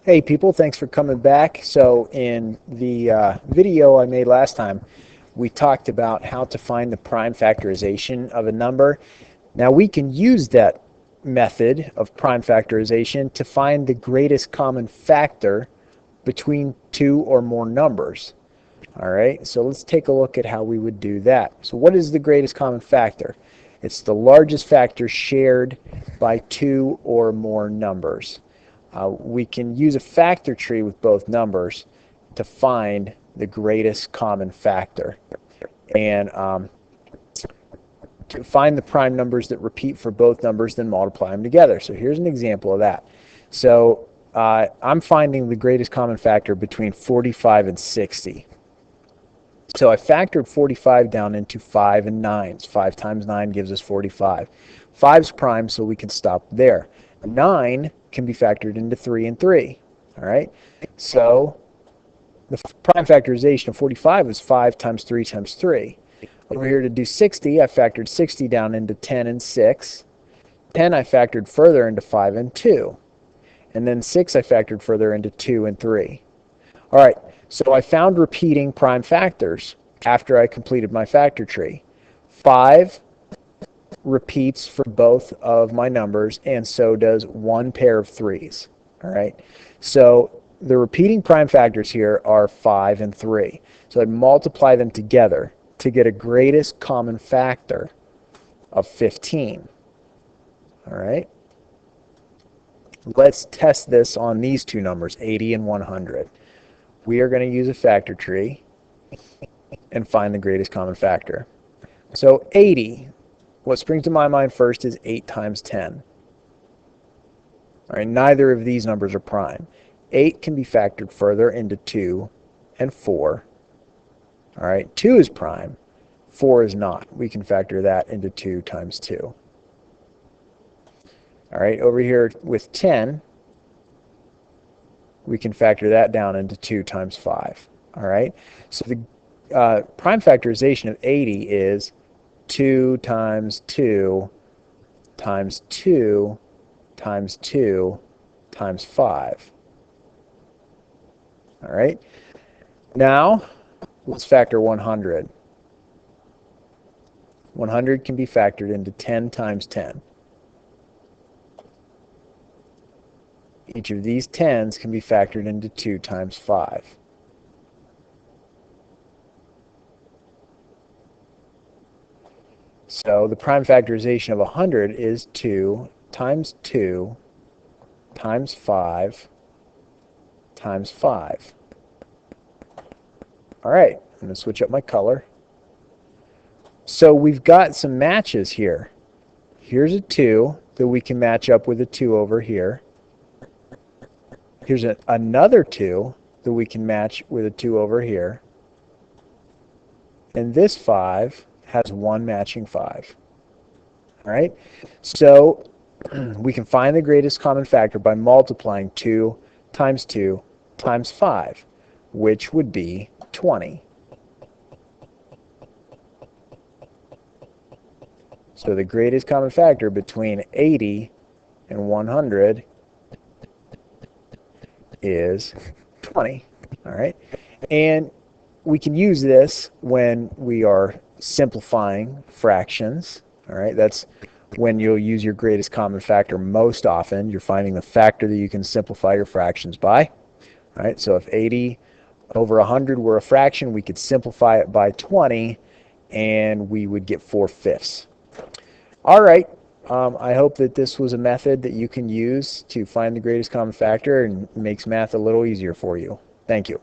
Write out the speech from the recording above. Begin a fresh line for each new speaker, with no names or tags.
Hey people, thanks for coming back. So in the video I made last time, we talked about how to find the prime factorization of a number. Now we can use that method of prime factorization to find the greatest common factor between two or more numbers. All right, so let's take a look at how we would do that. So what is the greatest common factor? It's the largest factor shared by two or more numbers. We can use a factor tree with both numbers to find the greatest common factor. And to find the prime numbers that repeat for both numbers, then multiply them together. So here's an example of that. So I'm finding the greatest common factor between 45 and 60. So I factored 45 down into 5 and 9s. 5 times 9 gives us 45. 5's prime, so we can stop there. 9 can be factored into 3 and 3. All right? So the prime factorization of 45 is 5 times 3 times 3. Over here to do 60, I factored 60 down into 10 and 6. 10 I factored further into 5 and 2. And then 6 I factored further into 2 and 3. All right, so I found repeating prime factors after I completed my factor tree. 5 repeats for both of my numbers, and so does one pair of 3s. All right, so the repeating prime factors here are 5 and 3. So I multiply them together to get a greatest common factor of 15. All right, let's test this on these two numbers, 80 and 100. We are going to use a factor tree and find the greatest common factor. So 80, what springs to my mind first is 8 times 10. All right, neither of these numbers are prime. 8 can be factored further into 2 and 4. All right, 2 is prime. 4 is not. We can factor that into 2 times 2. All right, over here with 10, we can factor that down into 2 times 5. All right, so the prime factorization of 80 is 2 times 2 times 2 times 2 times 5. All right, now let's factor 100. 100 can be factored into 10 times 10. Each of these 10s can be factored into 2 times 5. So the prime factorization of 100 is 2 times 2 times 5 times 5. All right, I'm going to switch up my color. So we've got some matches here. Here's a 2 that we can match up with a 2 over here. Here's another 2 that we can match with a 2 over here. And this 5 has one matching 5. All right? So we can find the greatest common factor by multiplying 2 times 2 times 5, which would be 20. So the greatest common factor between 80 and 100 is 20. All right, and we can use this when we are simplifying fractions. All right, that's when you'll use your greatest common factor most often. You're finding the factor that you can simplify your fractions by. All right, so if 80 over 100 were a fraction, we could simplify it by 20 and we would get 4/5. All right, I hope that this was a method that you can use to find the greatest common factor and makes math a little easier for you. Thank you.